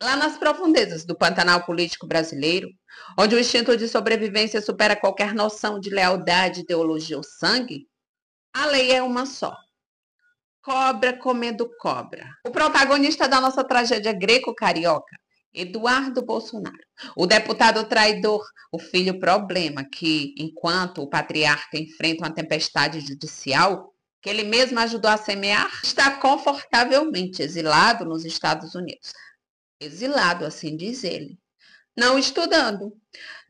Lá nas profundezas do Pantanal político brasileiro, onde o instinto de sobrevivência supera qualquer noção de lealdade, ideologia ou sangue, a lei é uma só. Cobra comendo cobra. O protagonista da nossa tragédia greco-carioca, Eduardo Bolsonaro, o deputado traidor, o filho problema que, enquanto o patriarca enfrenta uma tempestade judicial, que ele mesmo ajudou a semear, está confortavelmente exilado nos Estados Unidos. Exilado, assim diz ele. Não estudando,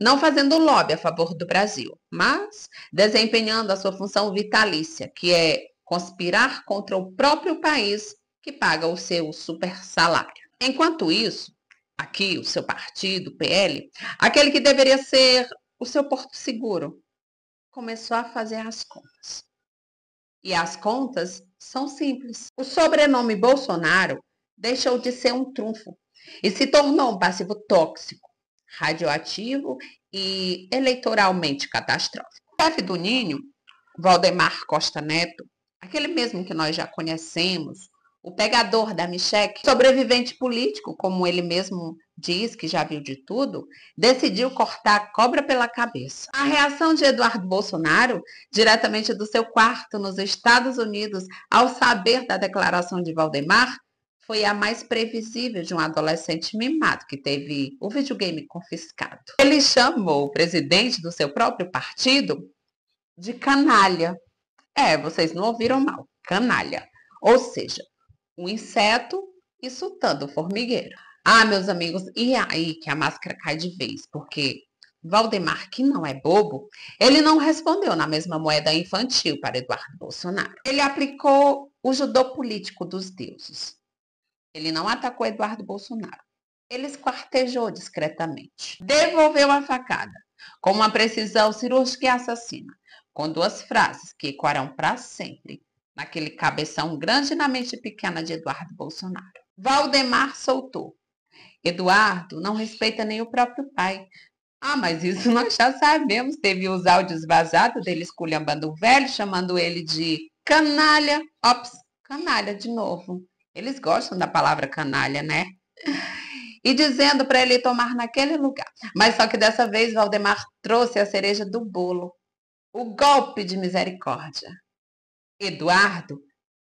não fazendo lobby a favor do Brasil, mas desempenhando a sua função vitalícia, que é conspirar contra o próprio país que paga o seu super salário. Enquanto isso, aqui o seu partido, o PL, aquele que deveria ser o seu porto seguro, começou a fazer as contas. E as contas são simples. O sobrenome Bolsonaro deixou de ser um trunfo e se tornou um passivo tóxico, radioativo e eleitoralmente catastrófico. O chefe do Ninho, Valdemar Costa Neto, aquele mesmo que nós já conhecemos, o pegador da Micheque, sobrevivente político, como ele mesmo diz que já viu de tudo, decidiu cortar a cobra pela cabeça. A reação de Eduardo Bolsonaro, diretamente do seu quarto nos Estados Unidos, ao saber da declaração de Valdemar, foi a mais previsível de um adolescente mimado que teve o videogame confiscado. Ele chamou o presidente do seu próprio partido de canalha. Vocês não ouviram mal, canalha. Ou seja, um inseto insultando o formigueiro. Meus amigos, e aí que a máscara cai de vez, porque Valdemar, que não é bobo, ele não respondeu na mesma moeda infantil para Eduardo Bolsonaro. Ele aplicou o judô político dos deuses. Ele não atacou Eduardo Bolsonaro. Ele esquartejou discretamente. Devolveu a facada, com uma precisão cirúrgica e assassina, com duas frases que ecoarão para sempre naquele cabeção grande na mente pequena de Eduardo Bolsonaro. Valdemar soltou. Eduardo não respeita nem o próprio pai. Mas isso nós já sabemos. Teve os áudios vazados dele esculhambando o velho, chamando ele de canalha. Ops, canalha de novo. Eles gostam da palavra canalha, né? E dizendo para ele tomar naquele lugar. Mas só que dessa vez Valdemar trouxe a cereja do bolo. O golpe de misericórdia. Eduardo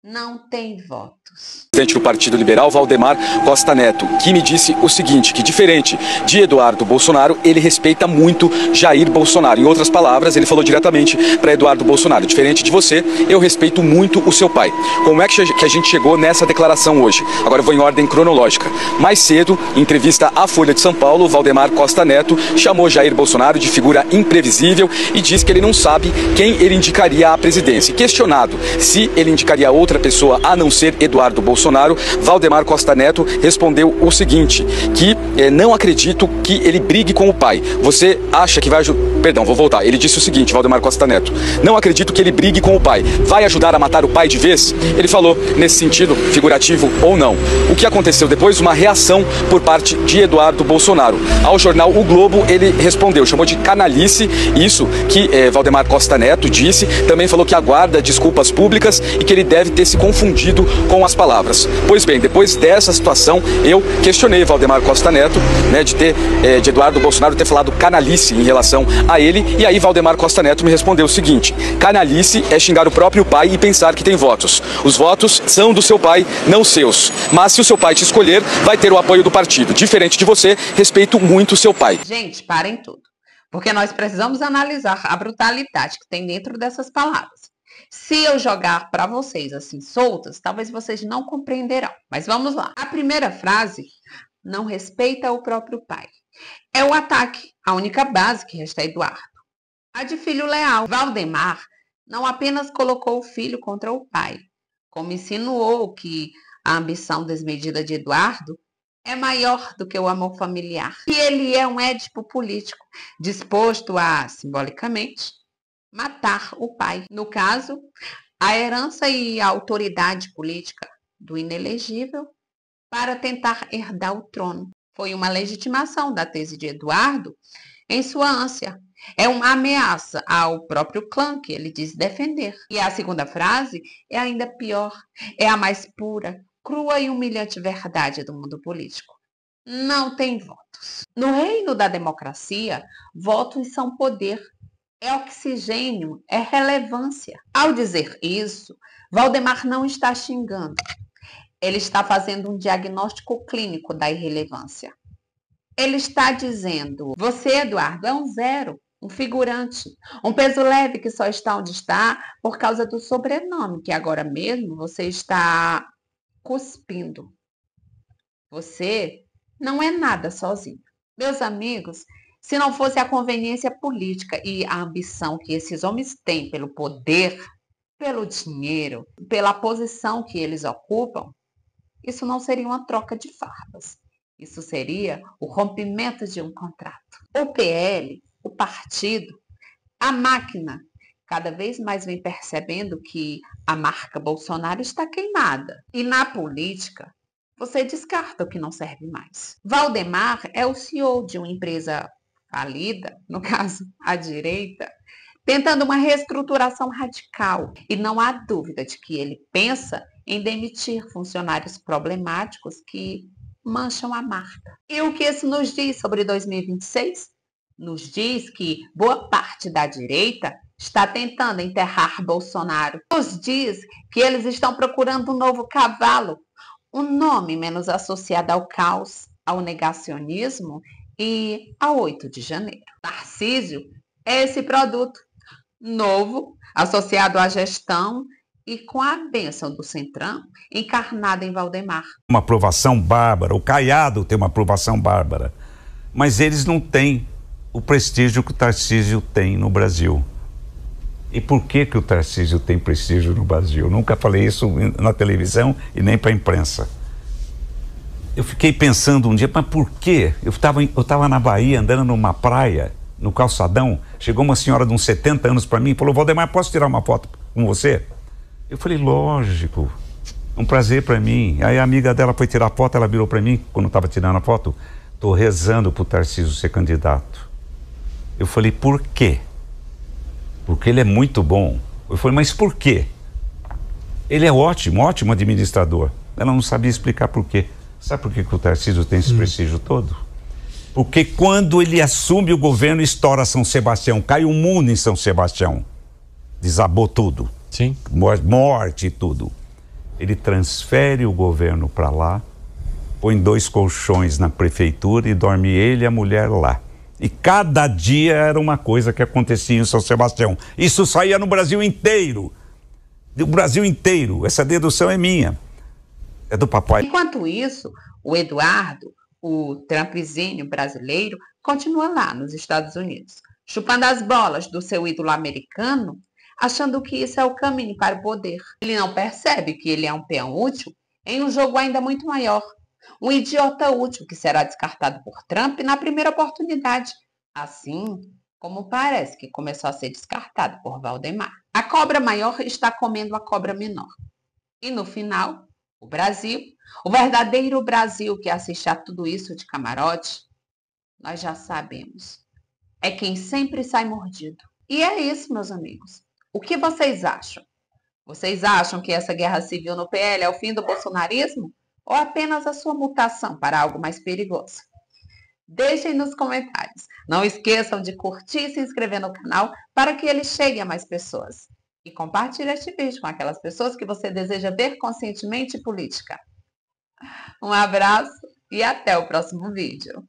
não tem votos. Presidente do Partido Liberal, Valdemar Costa Neto, que me disse o seguinte, que diferente de Eduardo Bolsonaro, ele respeita muito Jair Bolsonaro. Em outras palavras, ele falou diretamente para Eduardo Bolsonaro, diferente de você, eu respeito muito o seu pai. Como é que a gente chegou nessa declaração hoje? Agora eu vou em ordem cronológica. Mais cedo, em entrevista à Folha de São Paulo, Valdemar Costa Neto chamou Jair Bolsonaro de figura imprevisível e disse que ele não sabe quem ele indicaria à presidência. Questionado se ele indicaria outra pessoa a não ser Eduardo Bolsonaro, Valdemar Costa Neto respondeu o seguinte, que não acredito que ele brigue com o pai. Você acha que vai ajudar... Perdão, vou voltar. Ele disse o seguinte, Valdemar Costa Neto, não acredito que ele brigue com o pai. Vai ajudar a matar o pai de vez? Ele falou nesse sentido, figurativo ou não. O que aconteceu depois? Uma reação por parte de Eduardo Bolsonaro. Ao jornal O Globo, ele respondeu, chamou de canalice, isso que Valdemar Costa Neto disse, também falou que aguarda desculpas públicas e que ele deve ter se confundido com as palavras. Pois bem, depois dessa situação, eu questionei Valdemar Costa Neto, né, de Eduardo Bolsonaro ter falado canalice em relação a ele, e aí Valdemar Costa Neto me respondeu o seguinte, canalice é xingar o próprio pai e pensar que tem votos. Os votos são do seu pai, não seus. Mas se o seu pai te escolher, vai ter o apoio do partido. Diferente de você, respeito muito o seu pai. Gente, parem tudo, porque nós precisamos analisar a brutalidade que tem dentro dessas palavras. Se eu jogar para vocês assim soltas, talvez vocês não compreenderão. Mas vamos lá. A primeira frase, não respeita o próprio pai. É o ataque, a única base que resta a Eduardo. A de filho leal. Valdemar não apenas colocou o filho contra o pai, como insinuou que a ambição desmedida de Eduardo é maior do que o amor familiar. E ele é um édipo político, disposto a, simbolicamente, matar o pai. No caso, a herança e a autoridade política do inelegível para tentar herdar o trono. Foi uma legitimação da tese de Eduardo em sua ânsia. É uma ameaça ao próprio clã que ele diz defender. E a segunda frase é ainda pior. É a mais pura, crua e humilhante verdade do mundo político. não tem votos. No reino da democracia, votos são poder, é oxigênio, é relevância. Ao dizer isso, Valdemar não está xingando. Ele está fazendo um diagnóstico clínico da irrelevância. Ele está dizendo, você, Eduardo, é um zero, um figurante, um peso leve que só está onde está por causa do sobrenome, que agora mesmo você está cuspindo. Você não é nada sozinho. Meus amigos, se não fosse a conveniência política e a ambição que esses homens têm pelo poder, pelo dinheiro, pela posição que eles ocupam, isso não seria uma troca de farpas. Isso seria o rompimento de um contrato. O PL, o partido, a máquina, cada vez mais vem percebendo que a marca Bolsonaro está queimada. E na política, você descarta o que não serve mais. Valdemar é o CEO de uma empresa falida, no caso, a direita, tentando uma reestruturação radical. E não há dúvida de que ele pensa em demitir funcionários problemáticos que mancham a marca. E o que isso nos diz sobre 2026? Nos diz que boa parte da direita está tentando enterrar Bolsonaro. Nos diz que eles estão procurando um novo cavalo, um nome menos associado ao caos, ao negacionismo e ao 8 de janeiro. Tarcísio é esse produto novo, associado à gestão e com a bênção do Centrão, encarnada em Valdemar. Uma aprovação bárbara, o Caiado tem uma aprovação bárbara, mas eles não têm o prestígio que o Tarcísio tem no Brasil. E por que o Tarcísio tem prestígio no Brasil? Eu nunca falei isso na televisão e nem para a imprensa. Eu fiquei pensando um dia, mas por quê? Eu estava na Bahia, andando numa praia, no calçadão, chegou uma senhora de uns 70 anos para mim e falou, Valdemar, posso tirar uma foto com você? Eu falei, lógico, um prazer para mim. Aí a amiga dela foi tirar a foto, ela virou para mim, quando estava tirando a foto, tô rezando pro Tarcísio ser candidato. Eu falei, por quê? Porque ele é muito bom. Eu falei, mas por quê? Ele é ótimo, ótimo administrador. Ela não sabia explicar por quê. Sabe por que o Tarcísio tem esse prestígio todo? Porque quando ele assume o governo, estoura São Sebastião, cai o mundo em São Sebastião. Desabou tudo. Sim. Morte e tudo. Ele transfere o governo para lá, põe 2 colchões na prefeitura e dorme ele e a mulher lá. E cada dia era uma coisa que acontecia em São Sebastião. Isso saía no Brasil inteiro. Do Brasil inteiro. Essa dedução é minha. É do papai. Enquanto isso, o Eduardo, o Trumpzinho brasileiro, continua lá nos Estados Unidos, chupando as bolas do seu ídolo americano, achando que isso é o caminho para o poder. Ele não percebe que ele é um peão útil em um jogo ainda muito maior. Um idiota útil que será descartado por Trump na primeira oportunidade. Assim como parece que começou a ser descartado por Valdemar. A cobra maior está comendo a cobra menor. E no final, o Brasil, o verdadeiro Brasil que assiste a tudo isso de camarote, nós já sabemos, é quem sempre sai mordido. E é isso, meus amigos. O que vocês acham? Vocês acham que essa guerra civil no PL é o fim do bolsonarismo? Ou apenas a sua mutação para algo mais perigoso? Deixem nos comentários. Não esqueçam de curtir e se inscrever no canal para que ele chegue a mais pessoas. E compartilhe este vídeo com aquelas pessoas que você deseja ver conscientemente política. Um abraço e até o próximo vídeo.